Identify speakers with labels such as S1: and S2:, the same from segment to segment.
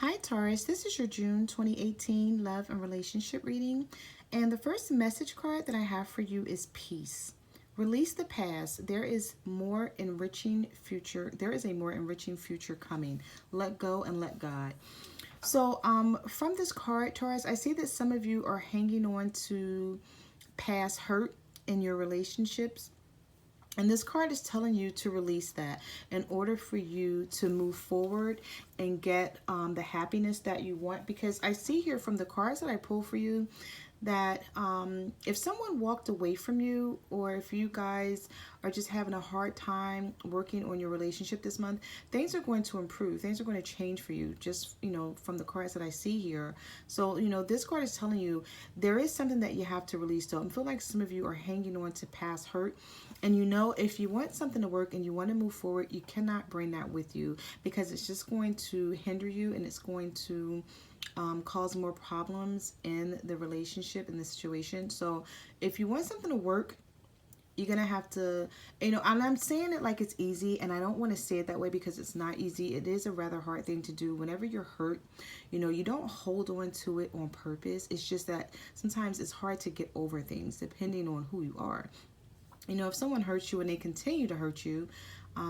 S1: Hi Taurus, this is your June 2018 love and relationship reading, and the first message card that I have for you is peace. Release the past. There is more enriching future. There is a more enriching future coming. Let go and let God. So from this card, Taurus, I see that some of you are hanging on to past hurt in your relationships. And this card is telling you to release that in order for you to move forward and get the happiness that you want. Because I see here from the cards that I pull for you that if someone walked away from you, or if you guys are just having a hard time working on your relationship this month, things are going to improve. Things are going to change for you, just, from the cards that I see here. So, this card is telling you there is something that you have to release. So I feel like some of you are hanging on to past hurt. And if you want something to work and you want to move forward, you cannot bring that with you, because it's just going to hinder you, and it's going to cause more problems in the relationship, in the situation. So if you want something to work, you're going to have to, and I'm saying it like it's easy, and I don't want to say it that way because it's not easy. It is a rather hard thing to do. Whenever you're hurt, you don't hold on to it on purpose. It's just that sometimes it's hard to get over things depending on who you are. If someone hurts you and they continue to hurt you,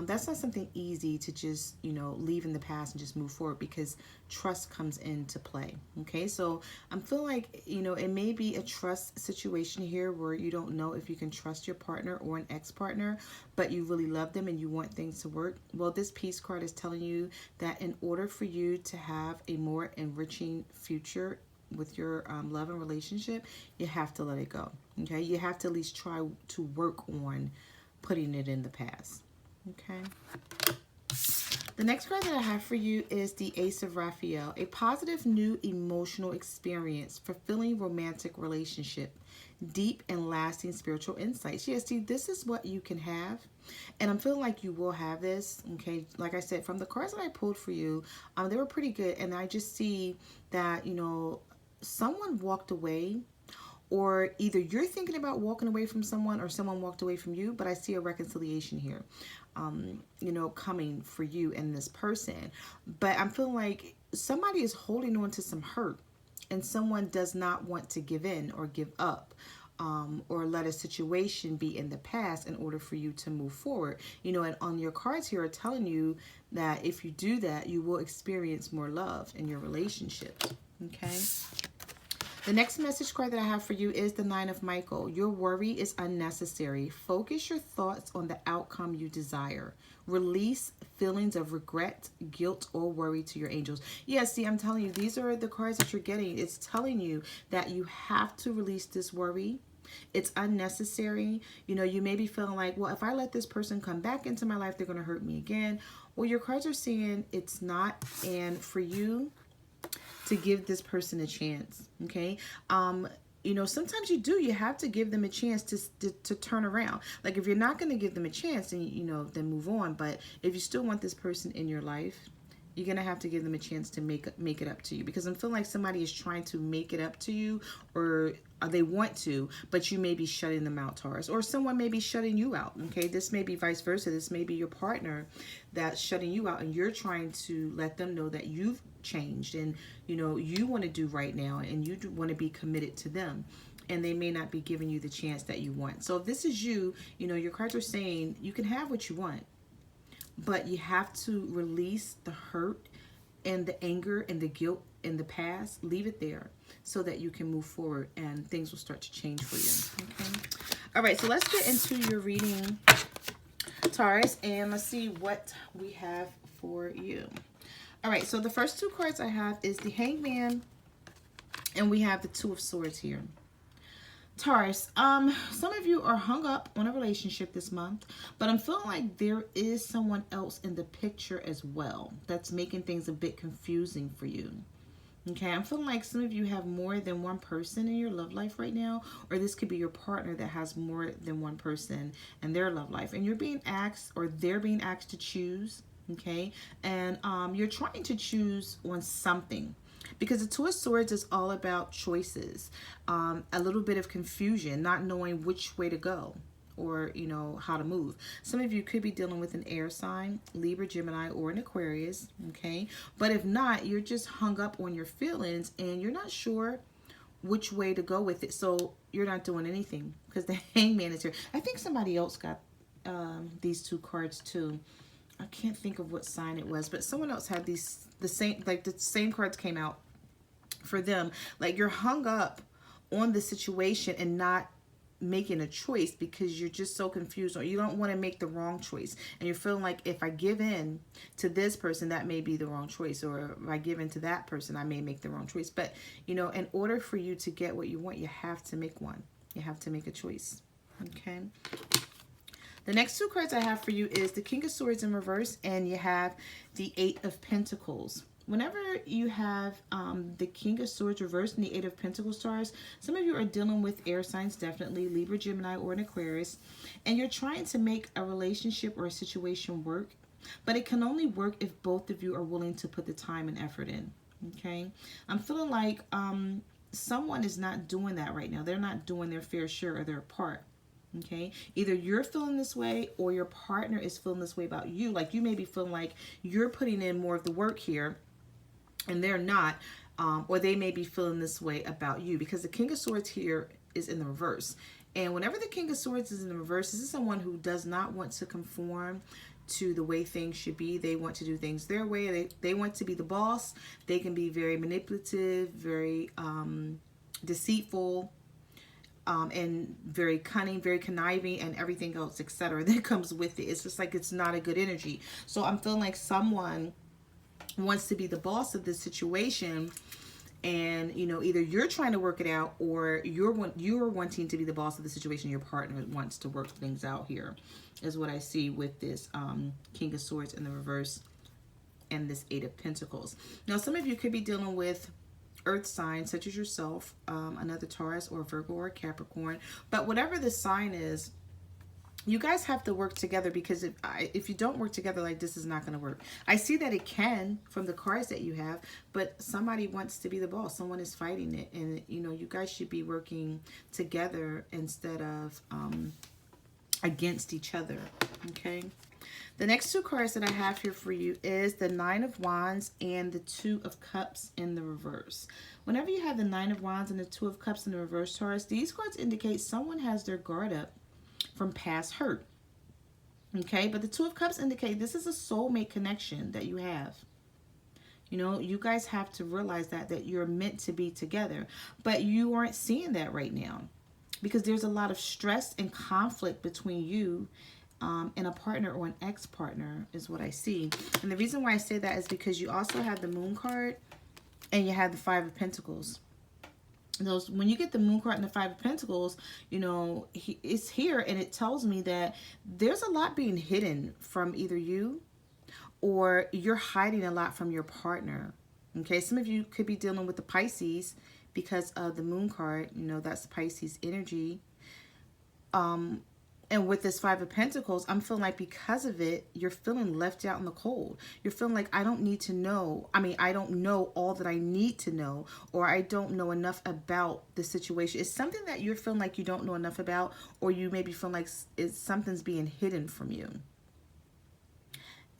S1: that's not something easy to just, leave in the past and just move forward, because trust comes into play. Okay, so I'm feeling like, it may be a trust situation here where you don't know if you can trust your partner or an ex-partner, but you really love them and you want things to work. Well, this peace card is telling you that in order for you to have a more enriching future with your love and relationship, you have to let it go. Okay, you have to at least try to work on putting it in the past. Okay, the next card that I have for you is the Ace of Raphael. A positive new emotional experience, fulfilling romantic relationship, deep and lasting spiritual insights. Yeah, see, this is what you can have, and I'm feeling like you will have this. Okay, like I said, from the cards that I pulled for you, they were pretty good, and I just see that someone walked away, or either you're thinking about walking away from someone or someone walked away from you, but I see a reconciliation here, coming for you and this person. But I'm feeling like somebody is holding on to some hurt, and someone does not want to give in or give up, or let a situation be in the past in order for you to move forward. And on your cards here are telling you that if you do that, you will experience more love in your relationship. Okay. The next message card that I have for you is the Nine of Michael. Your worry is unnecessary. Focus your thoughts on the outcome you desire. Release feelings of regret, guilt, or worry to your angels. Yeah, see, I'm telling you, these are the cards that you're getting. It's telling you that you have to release this worry. It's unnecessary. You may be feeling like, well, if I let this person come back into my life, they're going to hurt me again. Well, your cards are saying it's not, and for you to give this person a chance. Okay, sometimes you have to give them a chance to turn around. Like, if you're not going to give them a chance, then then move on. But if you still want this person in your life, you're going to have to give them a chance to make it up to you, because I'm feeling like somebody is trying to make it up to you, or they want to, but you may be shutting them out, Taurus, or someone may be shutting you out. Okay, this may be vice versa. This may be your partner that's shutting you out, and you're trying to let them know that you've changed, and you want to do right now, and you want to be committed to them, and they may not be giving you the chance that you want. So if this is you, your cards are saying you can have what you want, but you have to release the hurt and the anger and the guilt in the past. Leave it there so that you can move forward, and things will start to change for you. Okay. All right, so let's get into your reading, Taurus, and let's see what we have for you. All right, so the first two cards I have is the Hangman, and we have the Two of Swords here. Taurus, some of you are hung up on a relationship this month, but I'm feeling like there is someone else in the picture as well that's making things a bit confusing for you. Okay, I'm feeling like some of you have more than one person in your love life right now, or this could be your partner that has more than one person in their love life, and you're being asked, or they're being asked to choose. Okay, and you're trying to choose on something, because the Two of Swords is all about choices, a little bit of confusion, not knowing which way to go, or, you know, how to move. Some of you could be dealing with an air sign, Libra, Gemini, or an Aquarius, okay? But if not, you're just hung up on your feelings and you're not sure which way to go with it. So you're not doing anything because the Hangman is here. I think somebody else got these two cards too. I can't think of what sign it was, but someone else had the same cards came out for them. Like you're hung up on the situation and not making a choice because you're just so confused, or you don't want to make the wrong choice, and you're feeling like if I give in to this person, that may be the wrong choice, or if I give in to that person, I may make the wrong choice. But you know, in order for you to get what you want, you have to make one. You have to make a choice. Okay. The next two cards I have for you is the King of Swords in reverse, and you have the Eight of Pentacles. Whenever you have the King of Swords reversed and the Eight of Pentacles stars, some of you are dealing with air signs, definitely Libra, Gemini, or an Aquarius, and you're trying to make a relationship or a situation work, but it can only work if both of you are willing to put the time and effort in, okay? I'm feeling like someone is not doing that right now. They're not doing their fair share of their part. Okay, either you're feeling this way or your partner is feeling this way about you. Like you may be feeling like you're putting in more of the work here and they're not, or they may be feeling this way about you, because the King of Swords here is in the reverse. And whenever the King of Swords is in the reverse, this is someone who does not want to conform to the way things should be. They want to do things their way. They want to be the boss. They can be very manipulative, very deceitful, and very cunning, very conniving, and everything else, etc. that comes with it. It's just like it's not a good energy. So I'm feeling like someone wants to be the boss of this situation, and you know, either you're trying to work it out, or you're wanting to be the boss of the situation. Your partner wants to work things out here, is what I see with this King of Swords in the reverse and this Eight of Pentacles. Now, some of you could be dealing with earth signs such as yourself, another Taurus or Virgo or Capricorn, but whatever the sign is, you guys have to work together, because if you don't work together, like, this is not going to work. I see that it can from the cards that you have, but somebody wants to be the boss. Someone is fighting it, and you know, you guys should be working together instead of against each other. Okay. The next two cards that I have here for you is the Nine of Wands and the Two of Cups in the reverse. Whenever you have the Nine of Wands and the Two of Cups in the reverse, Taurus, these cards indicate someone has their guard up from past hurt. Okay, but the Two of Cups indicate this is a soulmate connection that you have. You know, you guys have to realize that you're meant to be together, but you aren't seeing that right now because there's a lot of stress and conflict between you and a partner or an ex-partner is what I see. And the reason why I say that is because you also have the Moon card and you have the Five of Pentacles. Those, when you get the Moon card and the Five of Pentacles, you know, it's here, and it tells me that there's a lot being hidden from either you, or you're hiding a lot from your partner. Okay, some of you could be dealing with the Pisces because of the Moon card. You know, that's Pisces energy. And with this Five of Pentacles, I'm feeling like because of it, you're feeling left out in the cold. You're feeling like, I don't need to know. I mean, I don't know all that I need to know, or I don't know enough about the situation. It's something that you're feeling like you don't know enough about, or you maybe feel like something's being hidden from you.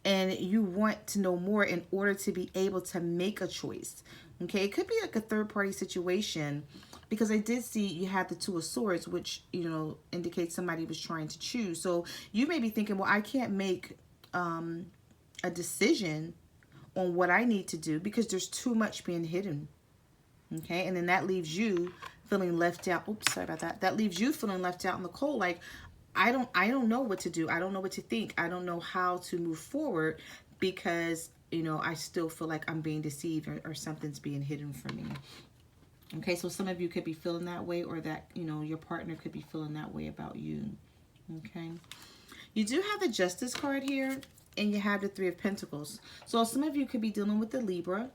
S1: And you want to know more in order to be able to make a choice. Okay, it could be like a third-party situation, because I did see you had the Two of Swords, which, you know, indicates somebody was trying to choose. So you may be thinking, well, I can't make a decision on what I need to do because there's too much being hidden. Okay, and then that leaves you feeling left out. Oops, sorry about that. That leaves you feeling left out in the cold. Like, I don't know what to do. I don't know what to think. I don't know how to move forward because, you know, I still feel like I'm being deceived, or something's being hidden from me. Okay, so some of you could be feeling that way, or that, you know, your partner could be feeling that way about you. Okay. You do have the Justice card here, and you have the Three of Pentacles. So some of you could be dealing with the Libra,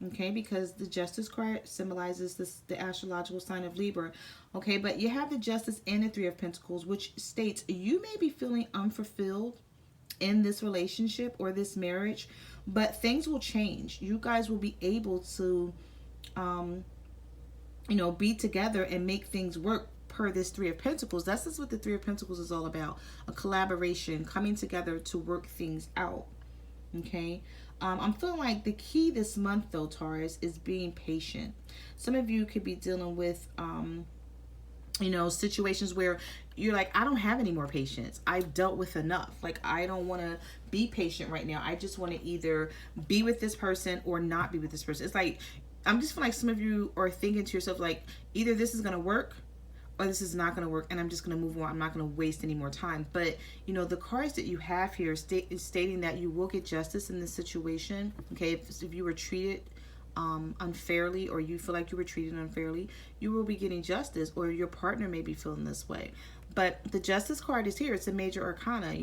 S1: okay, because the Justice card symbolizes the astrological sign of Libra. Okay, but you have the Justice and the Three of Pentacles, which states you may be feeling unfulfilled in this relationship or this marriage, but things will change. You guys will be able to you know, be together and make things work per this Three of Pentacles, that's just what the Three of Pentacles is all about. A collaboration, coming together to work things out. Okay. I'm feeling like the key this month, though, Taurus, is being patient. Some of you could be dealing with, situations where you're like, I don't have any more patience. I've dealt with enough. Like, I don't want to be patient right now. I just want to either be with this person or not be with this person. It's like, I'm just feeling like some of you are thinking to yourself, like, either this is going to work or this is not going to work, and I'm just going to move on. I'm not going to waste any more time. But, the cards that you have here is stating that you will get justice in this situation. Okay, if you were treated unfairly, or you feel like you were treated unfairly, you will be getting justice, or your partner may be feeling this way. But the Justice card is here. It's a major arcana.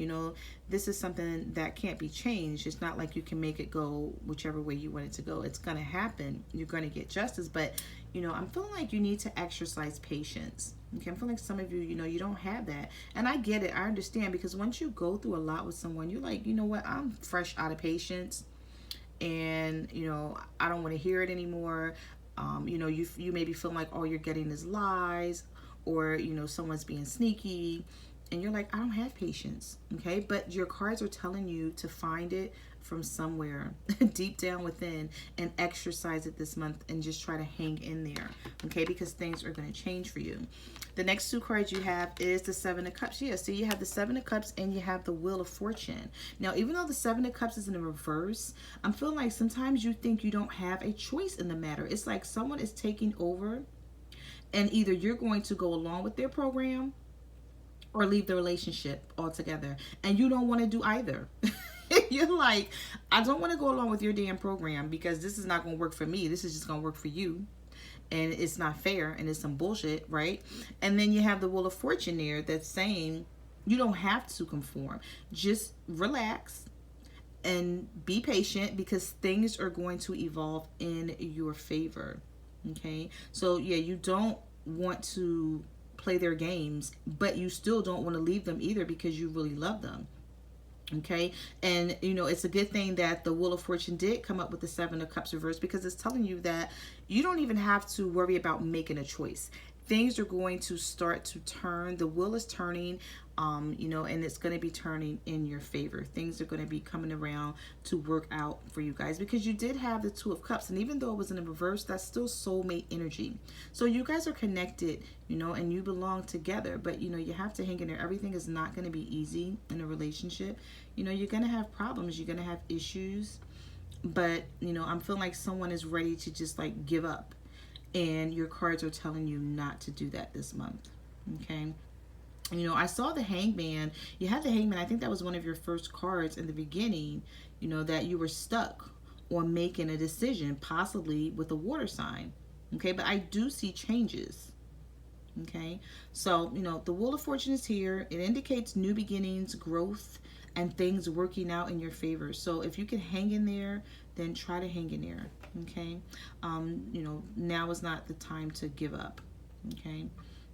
S1: This is something that can't be changed. It's not like you can make it go whichever way you want it to go. It's going to happen. You're going to get justice. But, I'm feeling like you need to exercise patience. Okay, I'm feeling like some of you, you don't have that. And I get it. I understand, because once you go through a lot with someone, you're like, you know what? I'm fresh out of patience. And, I don't want to hear it anymore. You may be feeling like all you're getting is lies, or, someone's being sneaky, and you're like, I don't have patience. Okay. But your cards are telling you to find it from somewhere deep down within and exercise it this month, and just try to hang in there. Okay. Because things are going to change for you. The next two cards you have is the Seven of Cups. Yeah, so you have the Seven of Cups and you have the Wheel of Fortune. Now, even though the Seven of Cups is in the reverse, I'm feeling like sometimes you think you don't have a choice in the matter. It's like someone is taking over, and either you're going to go along with their program or leave the relationship altogether. And you don't want to do either. You're like, I don't want to go along with your damn program, because this is not going to work for me. This is just going to work for you. And it's not fair, and it's some bullshit, right? And then you have the Wheel of Fortune there that's saying you don't have to conform. Just relax and be patient, because things are going to evolve in your favor. Okay? So, yeah, you don't want to play their games, but you still don't want to leave them either, because you really love them. Okay, and it's a good thing that the Wheel of Fortune did come up with the Seven of Cups reverse, because it's telling you that you don't even have to worry about making a choice. Things are going to start to turn. The wheel is turning, and it's going to be turning in your favor. Things are going to be coming around to work out for you guys, because you did have the Two of Cups, and even though it was in the reverse, that's still soulmate energy. So you guys are connected, and you belong together, but you have to hang in there. Everything is not going to be easy in a relationship. You're going to have problems, you're going to have issues, but I'm feeling like someone is ready to just like give up, and your cards are telling you not to do that this month. Okay. I saw the Hangman. You had the Hangman. I think that was one of your first cards in the beginning, that you were stuck on making a decision, possibly with a water sign. Okay, but I do see changes. Okay, so, the Wheel of Fortune is here. It indicates new beginnings, growth, and things working out in your favor. So if you can hang in there, then try to hang in there. Okay, now is not the time to give up. Okay.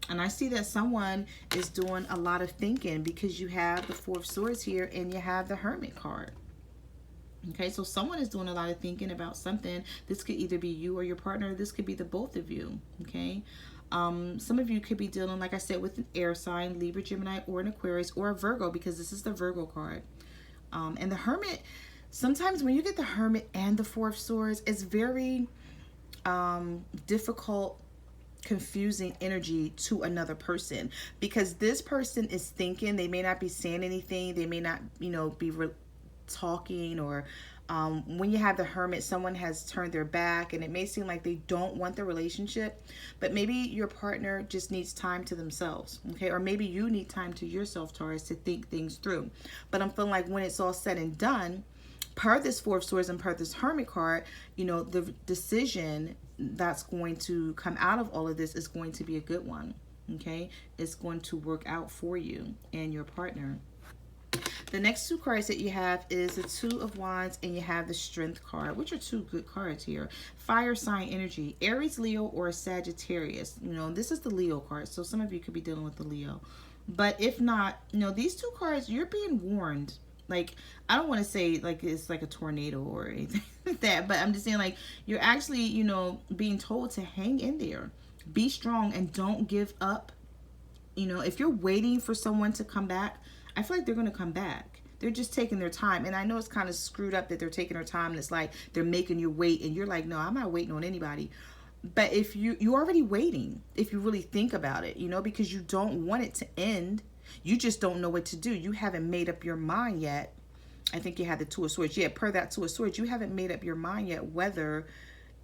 S1: And I see that someone is doing a lot of thinking, because you have the Four of Swords here and you have the Hermit card. Okay, so someone is doing a lot of thinking about something. This could either be you or your partner. This could be the both of you. Okay, some of you could be dealing, like I said, with an air sign, Libra, Gemini, or an Aquarius, or a Virgo, because this is the Virgo card. And the Hermit, sometimes when you get the Hermit and the Four of Swords, it's very difficult, confusing energy to another person, because this person is thinking. They may not be saying anything, they may not be talking, or when you have the Hermit, someone has turned their back, and it may seem like they don't want the relationship, but maybe your partner just needs time to themselves. Okay, or maybe you need time to yourself, Taurus, to think things through. But I'm feeling like when it's all said and done, per this Four of Swords and per this Hermit card, the decision that's going to come out of all of this is going to be a good one. Okay, it's going to work out for you and your partner. The next two cards that you have is the Two of Wands, and you have the Strength card, which are two good cards here. Fire sign energy, Aries, Leo, or Sagittarius. This is the Leo card, so some of you could be dealing with the Leo. But if not, these two cards, you're being warned. Like, I don't want to say like it's like a tornado or anything like that, but I'm just saying, like, you're actually, being told to hang in there, be strong, and don't give up You know, if you're waiting for someone to come back, I feel like they're going to come back. They're just taking their time. And I know it's kind of screwed up that they're taking their time and it's like they're making you wait and you're like, no, I'm not waiting on anybody. But if you're already waiting, if you really think about it, you know, because you don't want it to end. You just don't know what to do. You haven't made up your mind yet. I think you had the Two of Swords. Yeah, per that Two of Swords, you haven't made up your mind yet whether,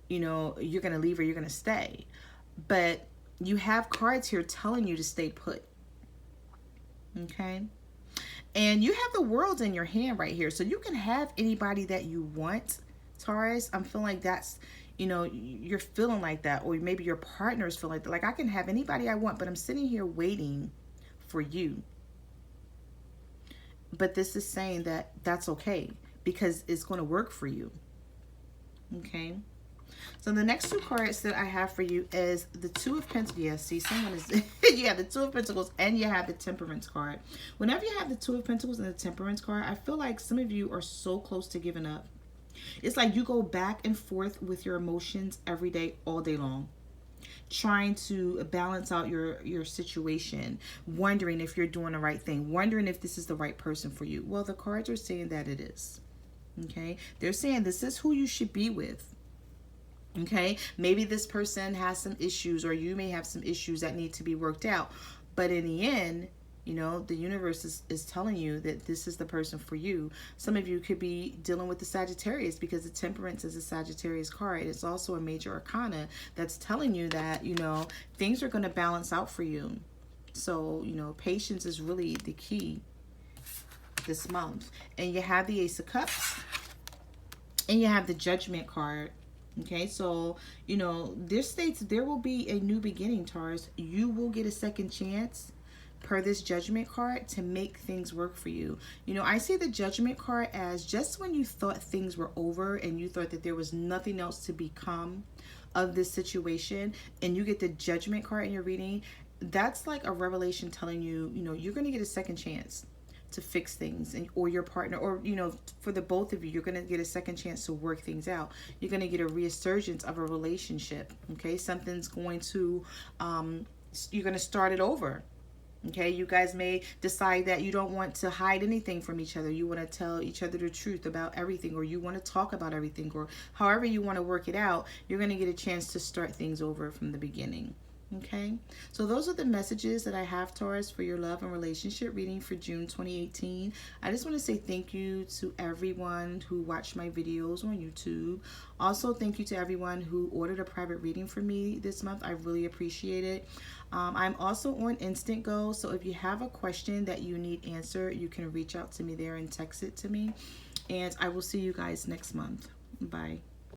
S1: you know, you're going to leave or you're going to stay. But you have cards here telling you to stay put. Okay? And you have the World in your hand right here. So you can have anybody that you want, Taurus. I'm feeling like that's, you know, you're feeling like that. Or maybe your partner's feeling like that. Like, I can have anybody I want, but I'm sitting here waiting for you. But this is saying that that's okay because it's going to work for you. Okay? So the next two cards that I have for you is the Two of Pentacles. Yeah, see, someone is... yeah, the Two of Pentacles, and you have the Temperance card. Whenever you have the Two of Pentacles and the Temperance card, I feel like some of you are so close to giving up. It's like you go back and forth with your emotions every day, all day long, trying to balance out your situation, wondering if you're doing the right thing, wondering if this is the right person for you. Well, the cards are saying that it is. Okay? They're saying this is who you should be with. Okay, maybe this person has some issues, or you may have some issues that need to be worked out. But in the end, you know, the universe is telling you that this is the person for you. Some of you could be dealing with the Sagittarius because the Temperance is a Sagittarius card. It's also a major arcana that's telling you that, you know, things are going to balance out for you. So, you know, patience is really the key this month. And you have the Ace of Cups, and you have the Judgment card. Okay, so, you know, this states there will be a new beginning, Taurus. You will get a second chance per this Judgment card to make things work for you. You know, I see the Judgment card as just when you thought things were over and you thought that there was nothing else to become of this situation, and you get the Judgment card in your reading, that's like a revelation telling you, you know, you're going to get a second chance to fix things, and or your partner, or, you know, for the both of you, you're going to get a second chance to work things out. You're going to get a resurgence of a relationship. Okay, something's going to you're going to start it over. Okay, you guys may decide that you don't want to hide anything from each other. You want to tell each other the truth about everything, or you want to talk about everything, or however you want to work it out. You're going to get a chance to start things over from the beginning. Okay, so those are the messages that I have, Taurus, for your love and relationship reading for June 2018. I just want to say thank you to everyone who watched my videos on YouTube. Also, thank you to everyone who ordered a private reading for me this month. I really appreciate it. I'm also on Instant Go, so if you have a question that you need answered, you can reach out to me there and text it to me. And I will see you guys next month. Bye.